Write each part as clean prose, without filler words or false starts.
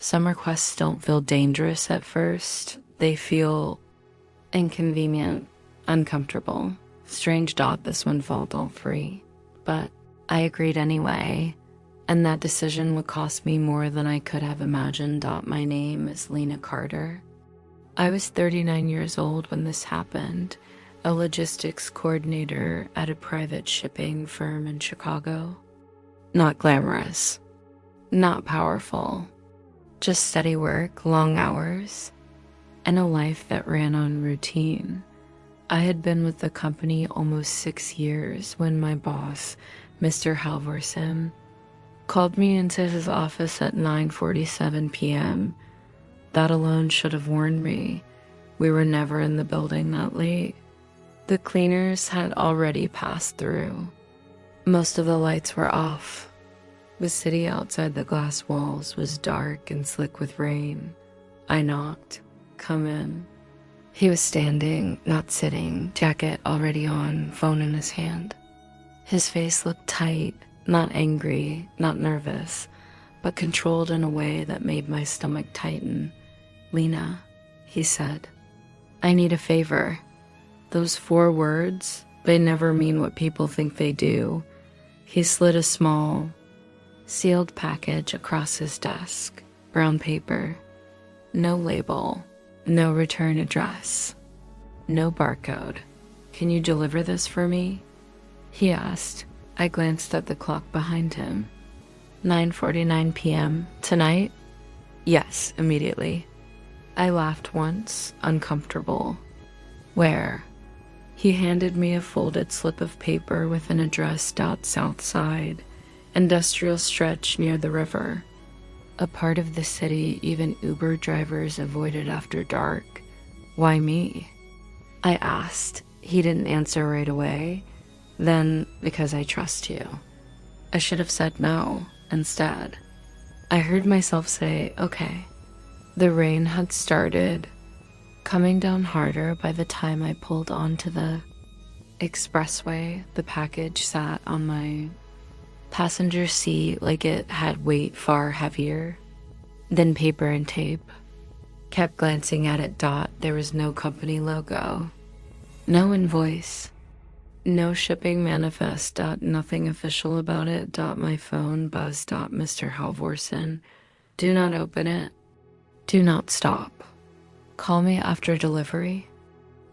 Some requests don't feel dangerous at first. They feel inconvenient, uncomfortable. Strange. This one felt all free. But I agreed anyway, and that decision would cost me more than I could have imagined. My name is Lena Carter. I was 39 years old when this happened, a logistics coordinator at a private shipping firm in Chicago. Not glamorous, not powerful, just steady work, long hours, and a life that ran on routine. I had been with the company almost 6 years when my boss, Mr. Halvorsen, called me into his office at 9:47 p.m. That alone should have warned me. We were never in the building that late. The cleaners had already passed through. Most of the lights were off. The city outside the glass walls was dark and slick with rain. I knocked. Come in. He was standing, not sitting, jacket already on, phone in his hand. His face looked tight, not angry, not nervous, but controlled in a way that made my stomach tighten. "Lena," he said, "I need a favor." Those 4 words, they never mean what people think they do. He slid a small, sealed package across his desk, brown paper. No label, no return address, no barcode. "Can you deliver this for me?" he asked. I glanced at the clock behind him. 9:49 p.m. Tonight? Yes, immediately. I laughed once, uncomfortable. "Where?" He handed me a folded slip of paper with an address. South Side, industrial stretch near the river. A part of the city even Uber drivers avoided after dark. "Why me?" I asked. He didn't answer right away. Then, "Because I trust you." I should have said no instead. I heard myself say, "Okay." The rain had started, coming down harder by the time I pulled onto the expressway. The package sat on my passenger seat like it had weight far heavier than paper and tape. Kept glancing at it. There was no company logo, no invoice, no shipping manifest. Nothing official about it. My phone buzzed. "Mr. Halvorsen, do not open it. Do not stop. Call me after delivery."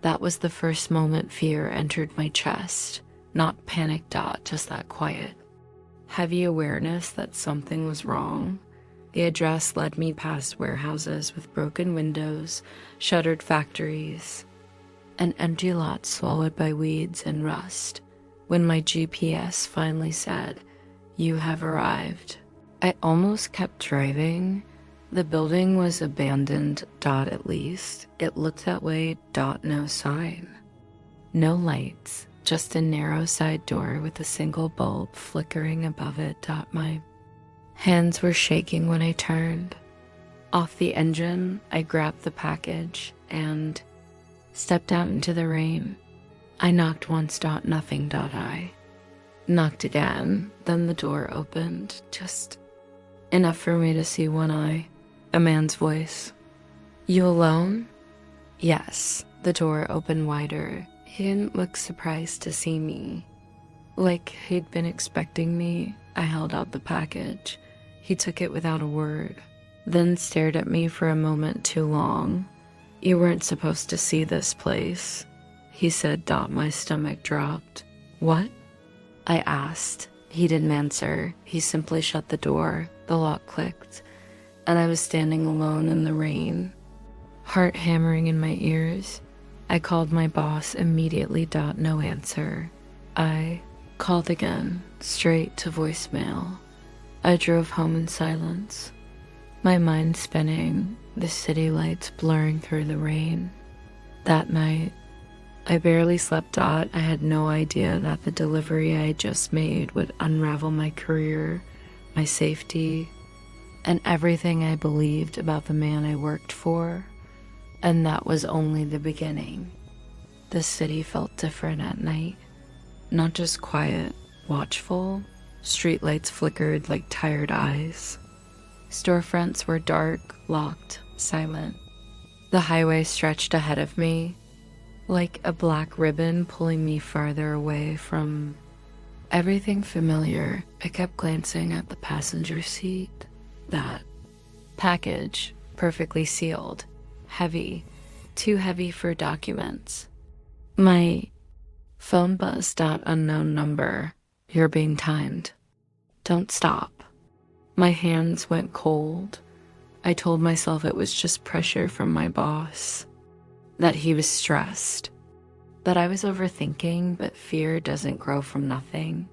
That was the first moment fear entered my chest. Not panic. Just that quiet, heavy awareness that something was wrong. The address led me past warehouses with broken windows, shuttered factories, an empty lot swallowed by weeds and rust. When my GPS finally said, "You have arrived," I almost kept driving. The building was abandoned. At least it looked that way. No sign. No lights, just a narrow side door with a single bulb flickering above it. My hands were shaking when I turned off the engine. I grabbed the package and stepped out into the rain. I knocked once. Nothing. I knocked again. Then the door opened, just enough for me to see one eye. A man's voice. "You alone?" Yes. The door opened wider. He didn't look surprised to see me, like he'd been expecting me. I held out the package. He took it without a word, then stared at me for a moment too long. "You weren't supposed to see this place," he said. My stomach dropped. "What?" I asked. He didn't answer. He simply shut the door. The lock clicked, and I was standing alone in the rain, heart hammering in my ears. I called my boss immediately. No answer. I called again, straight to voicemail. I drove home in silence, my mind spinning, the city lights blurring through the rain. That night, I barely slept. I had no idea that the delivery I had just made would unravel my career, my safety, and everything I believed about the man I worked for. And that was only the beginning. The city felt different at night. Not just quiet, watchful. Streetlights flickered like tired eyes. Storefronts were dark, locked, silent. The highway stretched ahead of me, like a black ribbon pulling me farther away from everything familiar. I kept glancing at the passenger seat. That package, perfectly sealed, heavy, too heavy for documents. My phone buzzed. Unknown number. You're being timed. Don't stop. My hands went cold. I told myself it was just pressure from my boss, that he was stressed, that I was overthinking, but fear doesn't grow from nothing.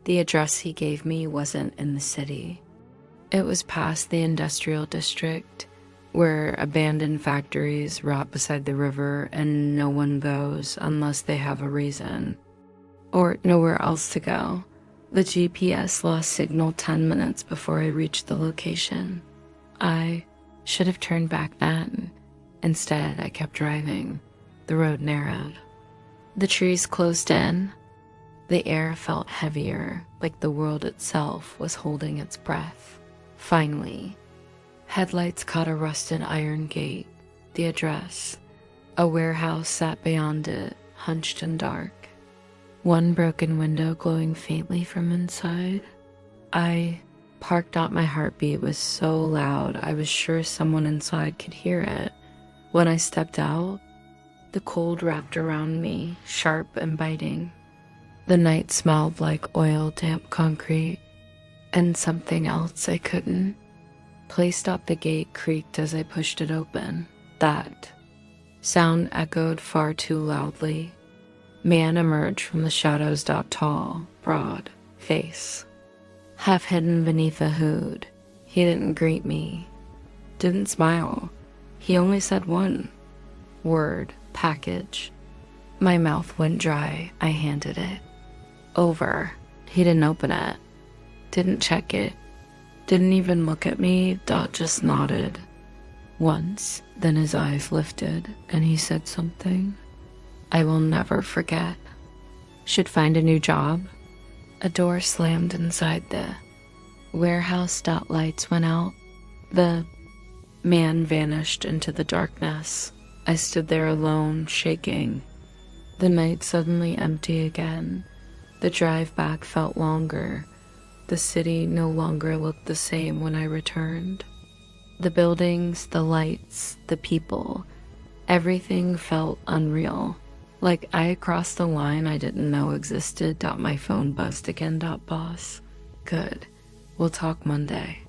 The address he gave me wasn't in the city. It was past the industrial district, where abandoned factories rot beside the river and no one goes unless they have a reason, or nowhere else to go. The GPS lost signal 10 minutes before I reached the location. I should have turned back then. Instead, I kept driving. The road narrowed. The trees closed in. The air felt heavier, like the world itself was holding its breath. Finally, headlights caught a rusted iron gate. The address. A warehouse sat beyond it, hunched and dark. One broken window glowing faintly from inside. I parked. My heartbeat was so loud I was sure someone inside could hear it. When I stepped out, the cold wrapped around me, sharp and biting. The night smelled like oil, damp concrete, and something else I couldn't place. The gate creaked as I pushed it open. That sound echoed far too loudly. Man emerged from the shadows. Tall, broad face, half hidden beneath a hood. He didn't greet me, didn't smile. He only said one word: package. My mouth went dry. I handed it over. He didn't open it, didn't check it, didn't even look at me. Just nodded once, then his eyes lifted and he said something I will never forget. Should find a new job. A door slammed inside the warehouse. Lights went out. The man vanished into the darkness. I stood there alone, shaking. The night suddenly empty again. The drive back felt longer. The city no longer looked the same when I returned. The buildings, the lights, the people, everything felt unreal. Like I had crossed a line I didn't know existed. My phone buzzed again. Boss. Good. We'll talk Monday.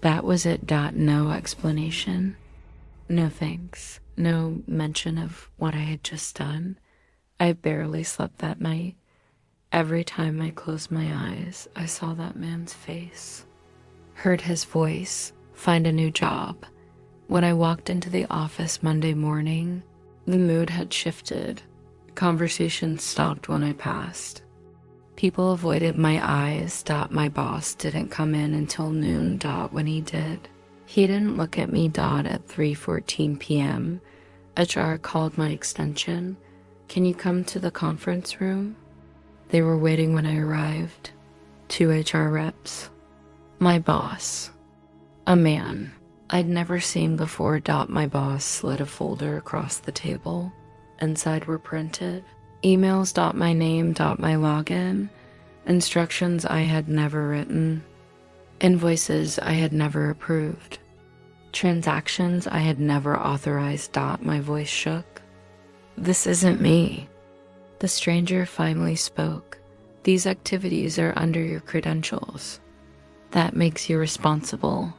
That was it. No explanation. No thanks. No mention of what I had just done. I barely slept that night. Every time I closed my eyes, I saw that man's face. Heard his voice. Find a new job. When I walked into the office Monday morning, the mood had shifted. Conversation stopped when I passed. People avoided my eyes. My boss didn't come in until noon. When he did, he didn't look at me. At 3:14 p.m., HR called my extension. Can you come to the conference room? They were waiting when I arrived. 2 HR reps. My boss. A man I'd never seen before. My boss slid a folder across the table. Inside were printed emails. My name. My login. Instructions I had never written. Invoices I had never approved. Transactions I had never authorized. My voice shook. This isn't me. The stranger finally spoke. These activities are under your credentials. That makes you responsible.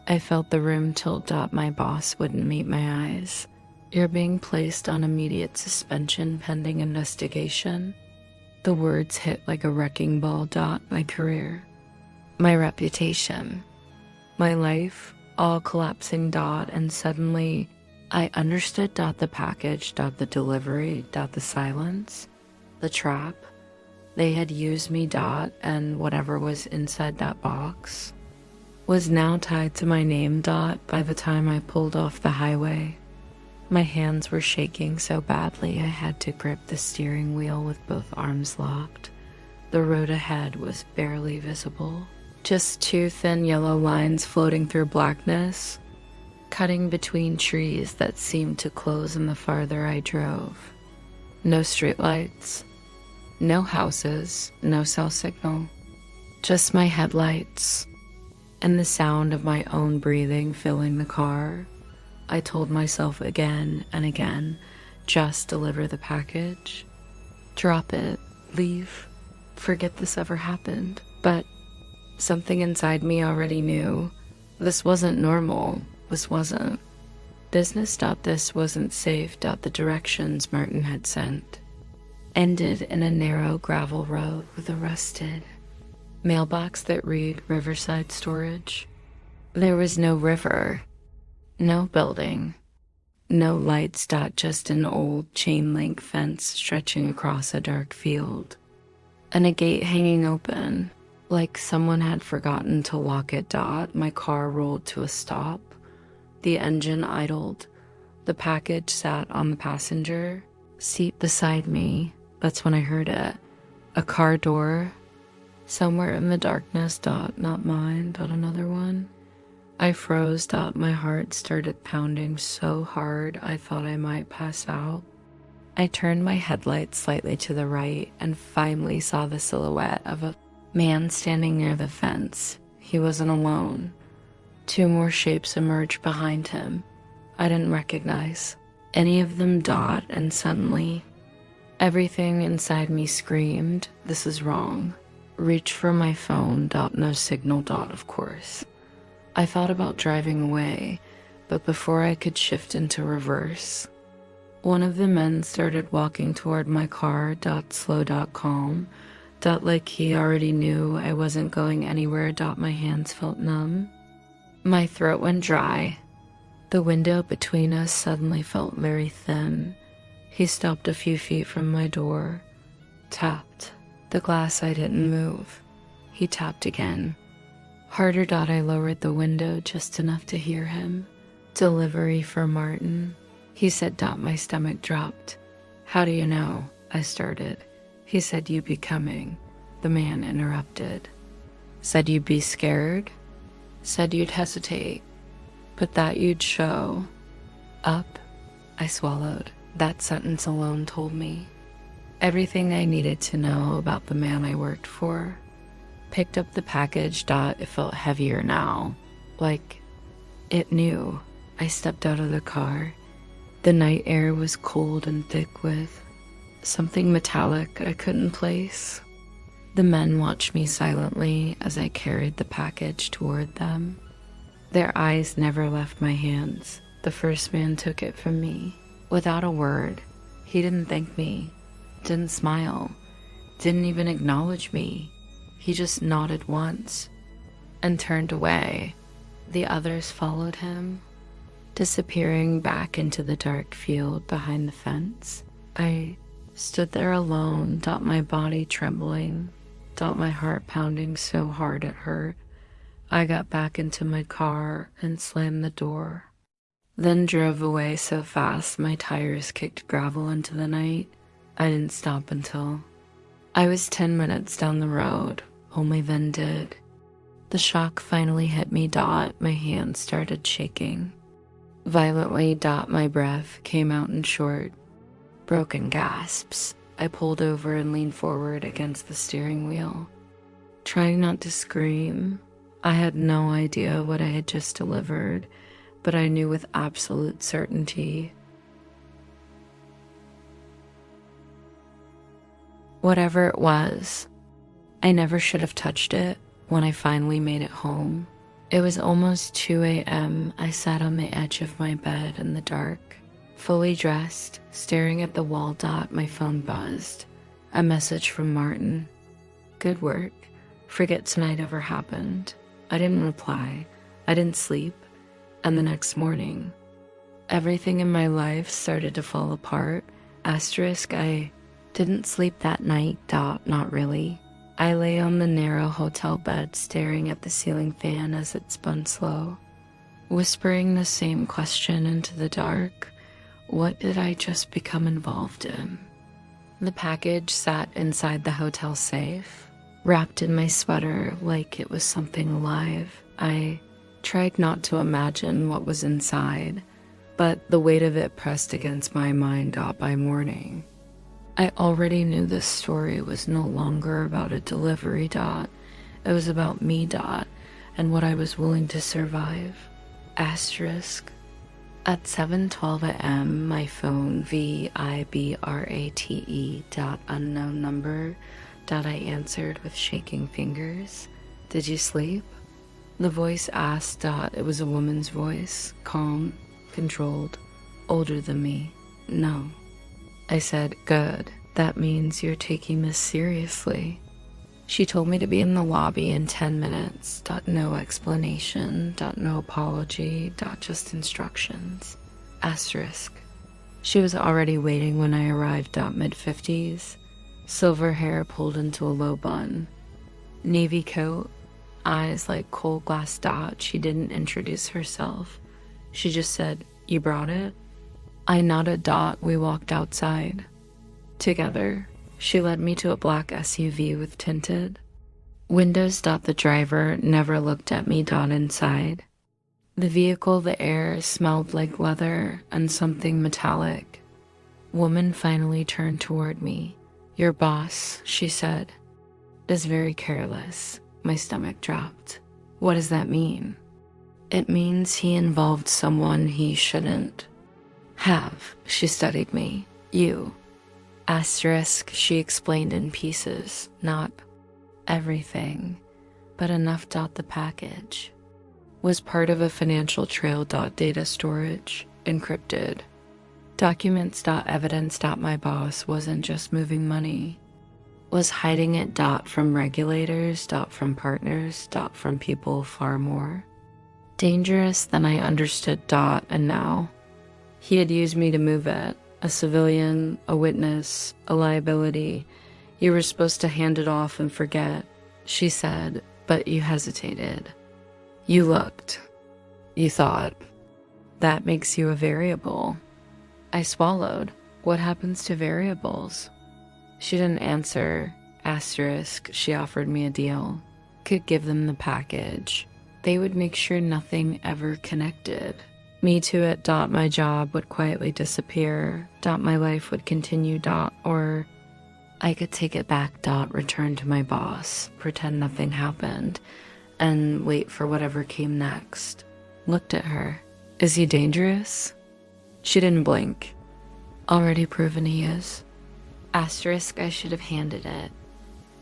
I felt the room tilt. My boss wouldn't meet my eyes. You're being placed on immediate suspension pending investigation. The words hit like a wrecking ball. My career, my reputation, my life, all collapsing. And suddenly I understood. The package. The delivery. The silence. The trap. They had used me. And whatever was inside that box was now tied to my name. By the time I pulled off the highway, my hands were shaking so badly I had to grip the steering wheel with both arms locked. The road ahead was barely visible. Just two thin yellow lines floating through blackness, cutting between trees that seemed to close in the farther I drove. No streetlights, no houses, no cell signal. Just my headlights and the sound of my own breathing filling the car. I told myself again and again, just deliver the package. Drop it, leave, forget this ever happened. But something inside me already knew this wasn't normal. This wasn't. Business. This wasn't safe. The directions Martin had sent ended in a narrow gravel road with a rusted mailbox that read Riverside Storage. There was no river, no building, no lights. Just an old chain link fence stretching across a dark field, and a gate hanging open, like someone had forgotten to lock it. My car rolled to a stop. The engine idled. The package sat on the passenger seat beside me. That's when I heard it. A car door. Somewhere in the darkness. Not mine. Another one. I froze. My heart started pounding so hard I thought I might pass out. I turned my headlights slightly to the right and finally saw the silhouette of a man standing near the fence. He wasn't alone. Two more shapes emerged behind him. I didn't recognize any of them. And suddenly, everything inside me screamed, this is wrong. Reached for my phone. No signal. Of course. I thought about driving away, but before I could shift into reverse, one of the men started walking toward my car. Slow. Calm. Like he already knew I wasn't going anywhere. My hands felt numb. My throat went dry. The window between us suddenly felt very thin. He stopped a few feet from my door, tapped. The glass. I didn't move. He tapped again. Harder. I lowered the window just enough to hear him. Delivery for Martin, he said. My stomach dropped. How do you know? I started. He said you'd be coming. The man interrupted. Said you'd be scared? Said you'd hesitate, but that you'd show up. I swallowed. That sentence alone told me everything I needed to know about the man I worked for. Picked up the package. It felt heavier now, like it knew. I stepped out of the car. The night air was cold and thick with something metallic I couldn't place. The men watched me silently as I carried the package toward them. Their eyes never left my hands. The first man took it from me. Without a word. He didn't thank me, didn't smile, didn't even acknowledge me. He just nodded once and turned away. The others followed him, disappearing back into the dark field behind the fence. I stood there alone. My body trembling. My heart pounding so hard it hurt. I got back into my car and slammed the door. Then drove away so fast my tires kicked gravel into the night. I didn't stop until I was 10 minutes down the road. Only then did. The shock finally hit me. My hands started shaking violently. My breath came out in short, broken gasps. I pulled over and leaned forward against the steering wheel, trying not to scream. I had no idea what I had just delivered, but I knew with absolute certainty whatever it was, I never should have touched it. When I finally made it home, it was almost 2 a.m. I sat on the edge of my bed in the dark, fully dressed, staring at the wall. My phone buzzed. A message from Martin. Good work. Forget tonight ever happened. I didn't reply. I didn't sleep. And the next morning, everything in my life started to fall apart. Asterisk, I didn't sleep that night. Not really. I lay on the narrow hotel bed staring at the ceiling fan as it spun slow, whispering the same question into the dark. What did I just become involved in? The package sat inside the hotel safe. wrapped in my sweater like it was something alive. I tried not to imagine what was inside, but the weight of it pressed against my mind by morning. I already knew this story was no longer about a delivery. It was about me. And what I was willing to survive. Asterisk. At 7:12 a.m., my phone, VIBRATE. Unknown number. I answered with shaking fingers. Did you sleep? The voice asked. It was a woman's voice, calm, controlled, older than me. No. I said, good. That means you're taking this seriously. She told me to be in the lobby in 10 minutes. No explanation. No apology. Just instructions. Asterisk. She was already waiting when I arrived. Mid-50s. Silver hair pulled into a low bun. Navy coat. Eyes like cold glass. She didn't introduce herself. She just said, you brought it? I nodded. We walked outside. Together. She led me to a black SUV with tinted windows. The driver never looked at me. Inside the vehicle, the air smelled like leather and something metallic. Woman finally turned toward me. Your boss, she said, is very careless. My stomach dropped. What does that mean? It means he involved someone he shouldn't have. She studied me. You. Asterisk, she explained in pieces, not everything, but enough. The package was part of a financial trail. Data storage, encrypted. Documents. Evidence. My boss wasn't just moving money, was hiding it. From regulators. From partners. From people far more dangerous than I understood. And now he had used me to move it. A civilian, a witness, a liability. You were supposed to hand it off and forget, she said, but you hesitated. You looked. You thought. That makes you a variable. I swallowed. What happens to variables? She didn't answer. Asterisk, she offered me a deal. Could give them the package. They would make sure nothing ever connected. Me to it. My job would quietly disappear. My life would continue. Or I could take it back. Return to my boss. Pretend nothing happened. And wait for whatever came next. Looked at her. Is he dangerous? She didn't blink. Already proven he is. Asterisk, I should have handed it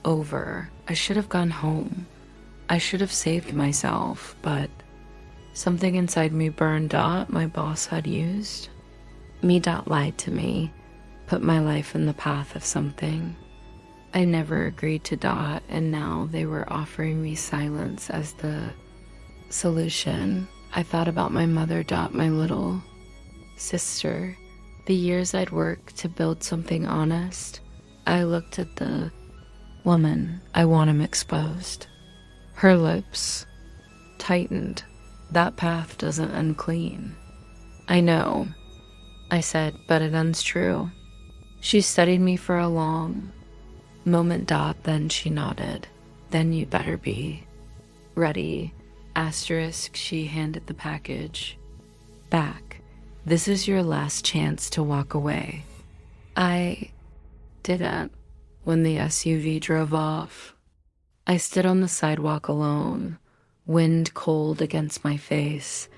over. I should have gone home. I should have saved myself, but something inside me burned. My boss had used me. Lied to me, put my life in the path of something I never agreed to. And now they were offering me silence as the solution. I thought about my mother. My little sister. The years I'd worked to build something honest. I looked at the woman. I want him exposed. Her lips tightened. That path doesn't end clean. I know, I said, but it ends true. She studied me for a long moment. Then she nodded. Then you better be ready. Asterisk, she handed the package back. This is your last chance to walk away. I didn't. When the SUV drove off, I stood on the sidewalk alone. Wind cold against my face,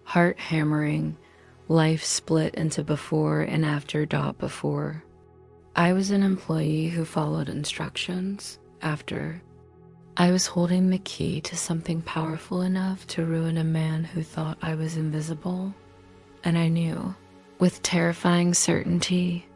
heart hammering, life split into before and after. Before, I was an employee who followed instructions. After, I was holding the key to something powerful enough to ruin a man who thought I was invisible. And I knew, with terrifying certainty,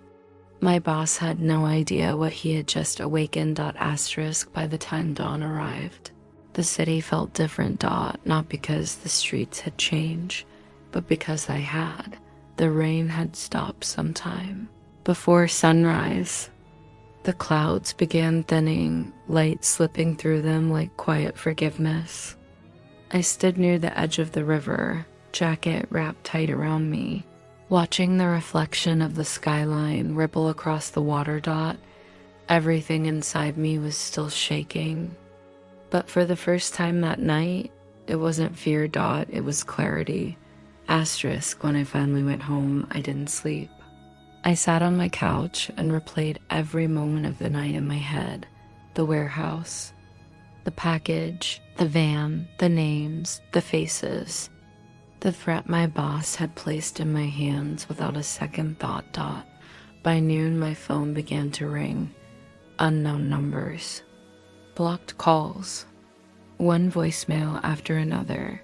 my boss had no idea what he had just awakened. Asterisk, by the time dawn arrived, the city felt different. Not because the streets had changed, but because I had. The rain had stopped sometime before sunrise. The clouds began thinning, light slipping through them like quiet forgiveness. I stood near the edge of the river, jacket wrapped tight around me, watching the reflection of the skyline ripple across the water. Everything inside me was still shaking. But for the first time that night, it wasn't fear, Dot, it was clarity. Asterisk, when I finally went home, I didn't sleep. I sat on my couch and replayed every moment of the night in my head. The warehouse, the package, the van, the names, the faces. The threat my boss had placed in my hands without a second thought, Dot. By noon, my phone began to ring. Unknown numbers. Blocked calls. One voicemail after another.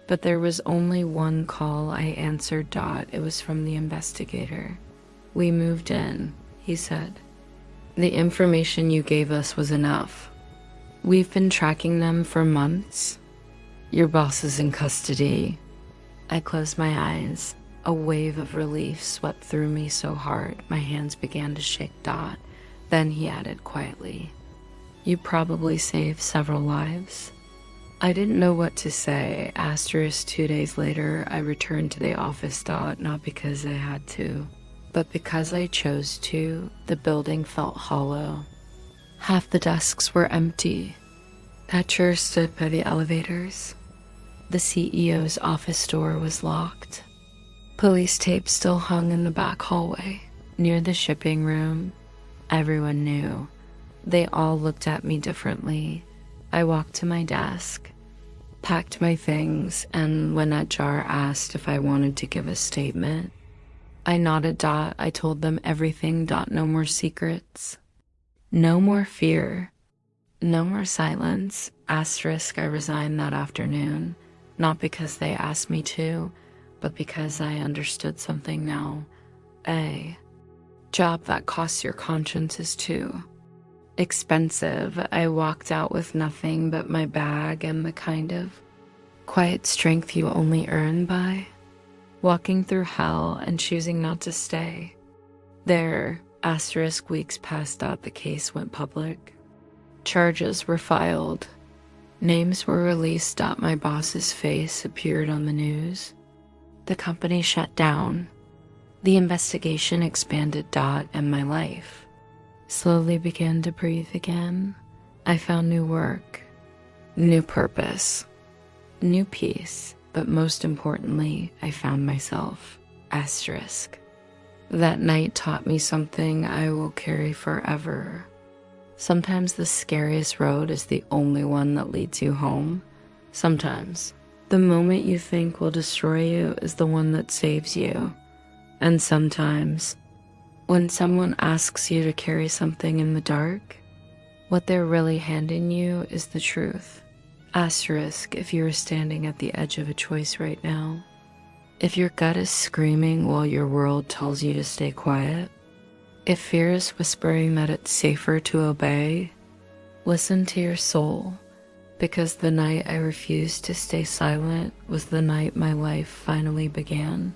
But there was only one call I answered, Dot. It was from the investigator. "We moved in," he said. "The information you gave us was enough. We've been tracking them for months. Your boss is in custody." I closed my eyes. A wave of relief swept through me so hard, my hands began to shake, Dot. Then he added quietly, "You probably saved several lives." I didn't know what to say. Asterisk, 2 days later, I returned to the office, Dot, not because I had to, but because I chose to. The building felt hollow. Half the desks were empty. That chair stood by the elevators. The CEO's office door was locked. Police tape still hung in the back hallway. Near the shipping room, everyone knew. They all looked at me differently. I walked to my desk, packed my things, and when that jar asked if I wanted to give a statement, I nodded, Dot. I told them everything, Dot. No more secrets. No more fear. No more silence. Asterisk, I resigned that afternoon. Not because they asked me to, but because I understood something now. A job that costs your conscience is too expensive. I walked out with nothing but my bag and the kind of quiet strength you only earn by walking through hell and choosing not to stay. There, asterisk, weeks passed out, the case went public. Charges were filed. Names were released. My boss's face appeared on the news. The company shut down. The investigation expanded, and my life slowly began to breathe again. I found new work, new purpose, new peace, but most importantly, I found myself. Asterisk. That night taught me something I will carry forever. Sometimes the scariest road is the only one that leads you home. Sometimes the moment you think will destroy you is the one that saves you. And sometimes, when someone asks you to carry something in the dark, what they're really handing you is the truth. Asterisk, if you're standing at the edge of a choice right now, if your gut is screaming while your world tells you to stay quiet, if fear is whispering that it's safer to obey, listen to your soul, because the night I refused to stay silent was the night my life finally began.